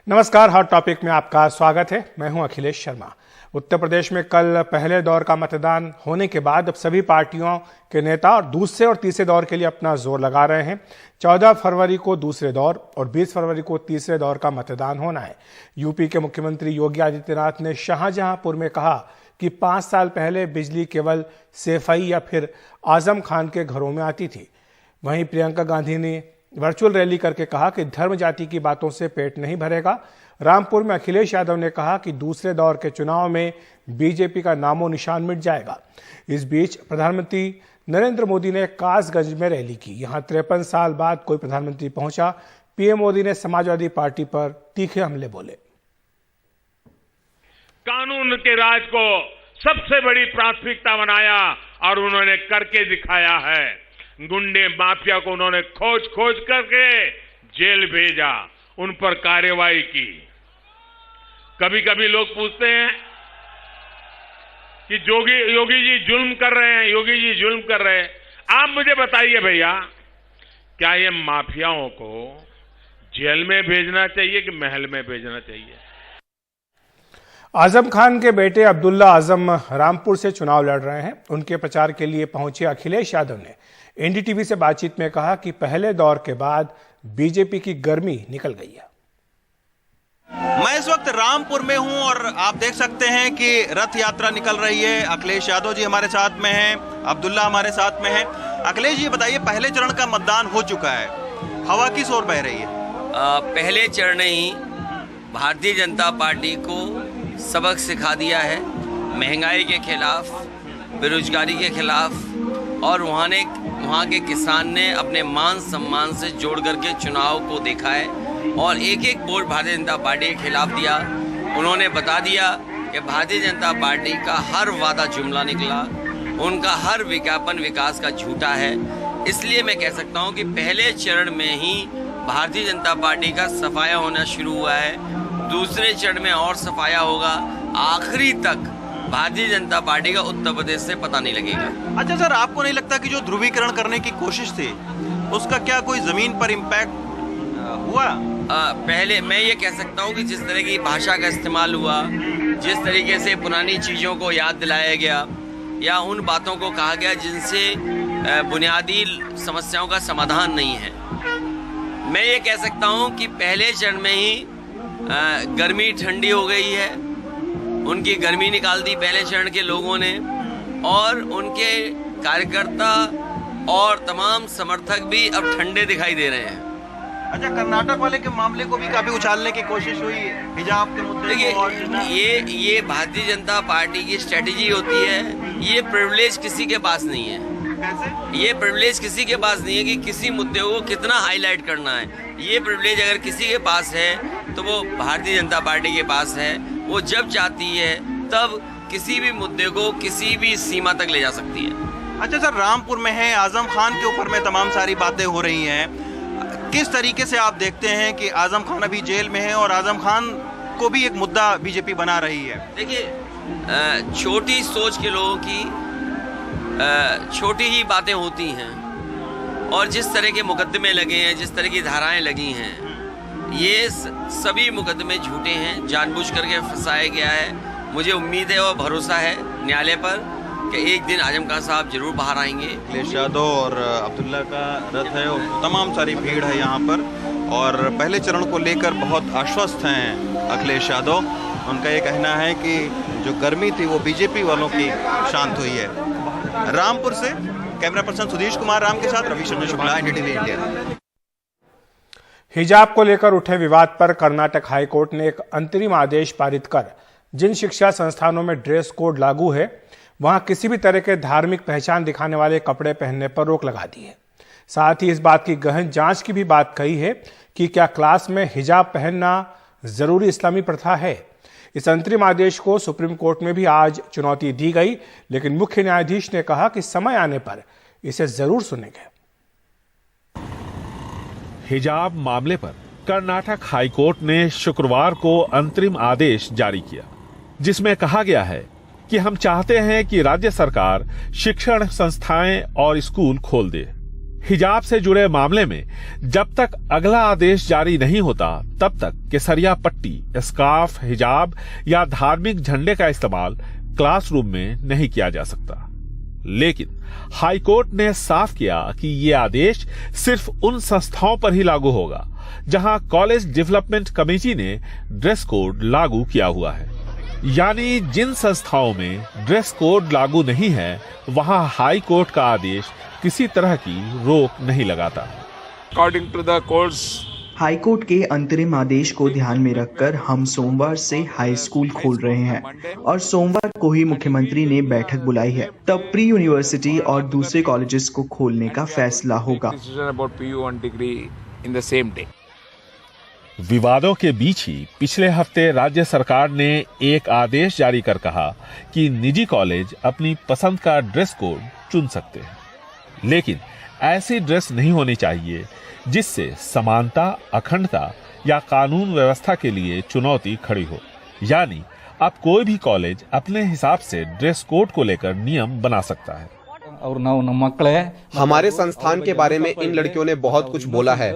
नमस्कार, hot topic में आपका स्वागत है। मैं हूं अखिलेश शर्मा। उत्तर प्रदेश में कल पहले दौर का मतदान होने के बाद अब सभी पार्टियों के नेता और दूसरे और तीसरे दौर के लिए अपना जोर लगा रहे हैं। 14 फरवरी को दूसरे दौर और 20 फरवरी को तीसरे दौर का मतदान होना है। यूपी के मुख्यमंत्री योगी आदित्यनाथ ने शाहजहांपुर में कहा कि 5 साल पहले बिजली केवल सेफई या फिर आजम खान के घरों में आती थी। वहीं प्रियंका गांधी ने वर्चुअल रैली करके कहा कि धर्म जाति की बातों से पेट नहीं भरेगा। रामपुर में अखिलेश यादव ने कहा कि दूसरे दौर के चुनाव में बीजेपी का नामो निशान मिट जाएगा। इस बीच प्रधानमंत्री नरेंद्र मोदी ने कासगंज में रैली की। यहां 53 साल बाद कोई प्रधानमंत्री पहुंचा। पीएम मोदी ने समाजवादी पार्टी पर तीखे हमले बोले। कानून के राज को सबसे बड़ी प्राथमिकता बनाया और उन्होंने करके दिखाया है। गुंडे माफिया को उन्होंने खोज खोज करके जेल भेजा, उन पर कार्रवाई की। कभी कभी लोग पूछते हैं कि योगी जी जुल्म कर रहे हैं, योगी जी जुल्म कर रहे हैं। आप मुझे बताइए भैया, क्या ये माफियाओं को जेल में भेजना चाहिए कि महल में भेजना चाहिए? आजम खान के बेटे अब्दुल्ला आजम रामपुर से चुनाव लड़ रहे हैं। उनके प्रचार के लिए पहुंचे अखिलेश यादव ने एनडीटीवी से बातचीत में कहा कि पहले दौर के बाद बीजेपी की गर्मी निकल गई है। मैं इस वक्त रामपुर में हूं और आप देख सकते हैं कि रथ यात्रा निकल रही है। अखिलेश यादव जी हमारे साथ में हैं, अब्दुल्ला हमारे साथ में हैं। अखिलेश जी बताइए, पहले चरण का मतदान हो चुका है, हवा किस ओर बह रही है? पहले चरण ने ही भारतीय जनता पार्टी को सबक सिखा दिया है। महंगाई के खिलाफ, बेरोजगारी के खिलाफ, और वहाँ के किसान ने अपने मान सम्मान से जोड़ करके चुनाव को देखा है और एक एक वोट भारतीय जनता पार्टी के खिलाफ दिया। उन्होंने बता दिया कि भारतीय जनता पार्टी का हर वादा जुमला निकला, उनका हर विज्ञापन विकास का झूठा है। इसलिए मैं कह सकता हूँ कि पहले चरण में ही भारतीय जनता पार्टी का सफाया होना शुरू हुआ है। दूसरे चरण में और सफाया होगा। आखिरी तक भारतीय जनता पार्टी का उत्तर प्रदेश से पता नहीं लगेगा। अच्छा सर, आपको नहीं लगता कि जो ध्रुवीकरण करने की कोशिश थी उसका क्या कोई जमीन पर इम्पैक्ट हुआ? पहले मैं ये कह सकता हूँ कि जिस तरह की भाषा का इस्तेमाल हुआ, जिस तरीके से पुरानी चीज़ों को याद दिलाया गया या उन बातों को कहा गया जिनसे बुनियादी समस्याओं का समाधान नहीं है, मैं ये कह सकता हूँ कि पहले चरण में ही गर्मी ठंडी हो गई है। उनकी गर्मी निकाल दी पहले चरण के लोगों ने, और उनके कार्यकर्ता और तमाम समर्थक भी अब ठंडे दिखाई दे रहे हैं। अच्छा, कर्नाटक वाले के मामले को भी काफी उछालने की कोशिश हुई, हिजाब के मुद्दे को। ये भारतीय जनता पार्टी की स्ट्रेटेजी होती है। ये प्रिविलेज किसी के पास नहीं है। कैसे? ये प्रिविलेज किसी के पास नहीं है कि किसी मुद्दे को कितना हाईलाइट करना है। ये प्रिविलेज अगर किसी के पास है तो वो भारतीय जनता पार्टी के पास है। वो जब चाहती है तब किसी भी मुद्दे को किसी भी सीमा तक ले जा सकती है। अच्छा सर, रामपुर में है, आजम खान के ऊपर में तमाम सारी बातें हो रही हैं। किस तरीके से आप देखते हैं कि आजम खान अभी जेल में है और आजम खान को भी एक मुद्दा बीजेपी बना रही है? देखिए, छोटी सोच के लोगों की छोटी ही बातें होती हैं, और जिस तरह के मुकदमे लगे हैं, जिस तरह की धाराएं लगी हैं, ये सभी मुकदमे झूठे हैं, जानबूझ करके फंसाया गया है। मुझे उम्मीद है और भरोसा है न्यायालय पर कि एक दिन आजम खान साहब जरूर बाहर आएंगे। अखिलेश यादव और अब्दुल्ला का रथ है और तमाम सारी भीड़ है यहाँ पर, और पहले चरण को लेकर बहुत आश्वस्त हैं अखिलेश यादव। उनका ये कहना है कि जो गर्मी थी वो बीजेपी वालों की शांत हुई है। रामपुर से कैमरा पर्सन सुधीश कुमार राम के साथ रविशंकर शुक्ला, एनडीटीवी इंडिया। हिजाब को लेकर उठे विवाद पर कर्नाटक हाईकोर्ट ने एक अंतरिम आदेश पारित कर जिन शिक्षा संस्थानों में ड्रेस कोड लागू है वहां किसी भी तरह के धार्मिक पहचान दिखाने वाले कपड़े पहनने पर रोक लगा दी है। साथ ही इस बात की गहन जांच की भी बात कही है कि क्या क्लास में हिजाब पहनना जरूरी इस्लामी प्रथा है। इस अंतरिम आदेश को सुप्रीम कोर्ट में भी आज चुनौती दी गई, लेकिन मुख्य न्यायाधीश ने कहा कि समय आने पर इसे जरूर सुनेंगे। हिजाब मामले पर कर्नाटक हाईकोर्ट ने शुक्रवार को अंतरिम आदेश जारी किया, जिसमें कहा गया है कि हम चाहते हैं कि राज्य सरकार शिक्षण संस्थाएं और स्कूल खोल दे। हिजाब से जुड़े मामले में जब तक अगला आदेश जारी नहीं होता तब तक केसरिया पट्टी, स्कार्फ, हिजाब या धार्मिक झंडे का इस्तेमाल क्लासरूम में नहीं किया जा सकता। लेकिन हाईकोर्ट ने साफ किया कि ये आदेश सिर्फ उन संस्थाओं पर ही लागू होगा जहां कॉलेज डेवलपमेंट कमेटी ने ड्रेस कोड लागू किया हुआ है। यानी जिन संस्थाओं में ड्रेस कोड लागू नहीं है वहां हाई कोर्ट का आदेश किसी तरह की रोक नहीं लगाता। According to the courts, high court के अंतरिम आदेश को ध्यान में रखकर हम सोमवार से हाई स्कूल खोल रहे हैं और सोमवार को ही मुख्यमंत्री ने बैठक बुलाई है। तब प्री यूनिवर्सिटी और दूसरे कॉलेजेस को खोलने का फैसला होगा। decision about PU and degree in the same day. विवादों के बीच ही पिछले हफ्ते राज्य सरकार ने एक आदेश जारी कर कहा कि निजी कॉलेज अपनी पसंद का ड्रेस कोड चुन सकते हैं, लेकिन ऐसी ड्रेस नहीं होनी चाहिए जिससे समानता, अखंडता या कानून व्यवस्था के लिए चुनौती खड़ी हो। यानी अब कोई भी कॉलेज अपने हिसाब से ड्रेस कोड को लेकर नियम बना सकता है। हमारे संस्थान के बारे में इन लड़कियों ने बहुत कुछ बोला है,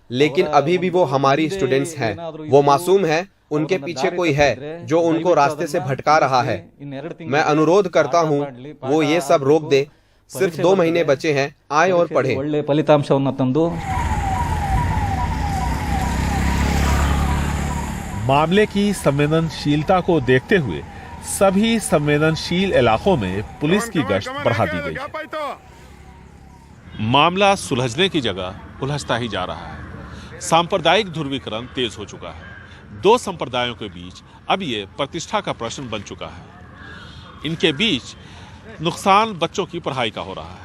लेकिन अभी भी वो हमारी स्टूडेंट्स हैं। वो मासूम है, उनके पीछे कोई है जो उनको रास्ते से भटका रहा है। मैं अनुरोध करता हूँ वो ये सब रोक दे। सिर्फ 2 महीने बचे हैं, आए और पढ़े। मामले की संवेदनशीलता को देखते हुए सभी संवेदनशील इलाकों में पुलिस की गश्त बढ़ा दी गई है। मामला सुलझने की जगह उलझता ही जा रहा है। सांप्रदायिक ध्रुवीकरण तेज हो चुका है। 2 संप्रदायों के बीच अब ये प्रतिष्ठा का प्रश्न बन चुका है। इनके बीच नुकसान बच्चों की पढ़ाई का हो रहा है,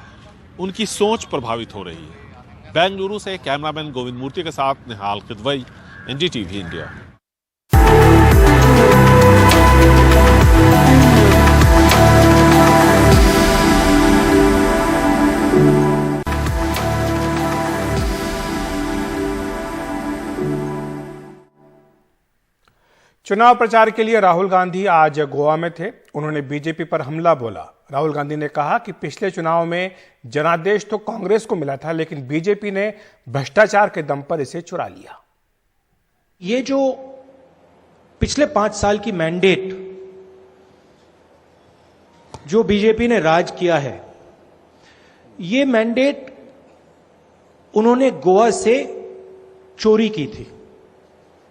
उनकी सोच प्रभावित हो रही है। बेंगलुरु से कैमरामैन गोविंद मूर्ति के साथ निहाल किदवई, एनडीटीवी इंडिया। चुनाव प्रचार के लिए राहुल गांधी आज गोवा में थे। उन्होंने बीजेपी पर हमला बोला। राहुल गांधी ने कहा कि पिछले चुनाव में जनादेश तो कांग्रेस को मिला था, लेकिन बीजेपी ने भ्रष्टाचार के दम पर इसे चुरा लिया। ये जो पिछले 5 साल की मैंडेट जो बीजेपी ने राज किया है, ये मैंडेट उन्होंने गोवा से चोरी की थी।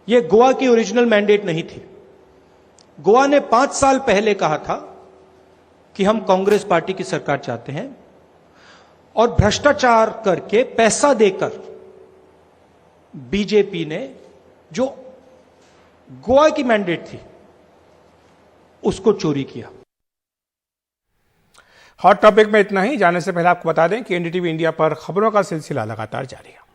ये गोवा की ओरिजिनल मैंडेट नहीं थी। गोवा ने 5 साल पहले कहा था कि हम कांग्रेस पार्टी की सरकार चाहते हैं, और भ्रष्टाचार करके पैसा देकर बीजेपी ने जो गोवा की मैंडेट थी उसको चोरी किया। हॉट टॉपिक में इतना ही। जाने से पहले आपको बता दें कि एनडीटीवी इंडिया पर खबरों का सिलसिला लगातार जारी है।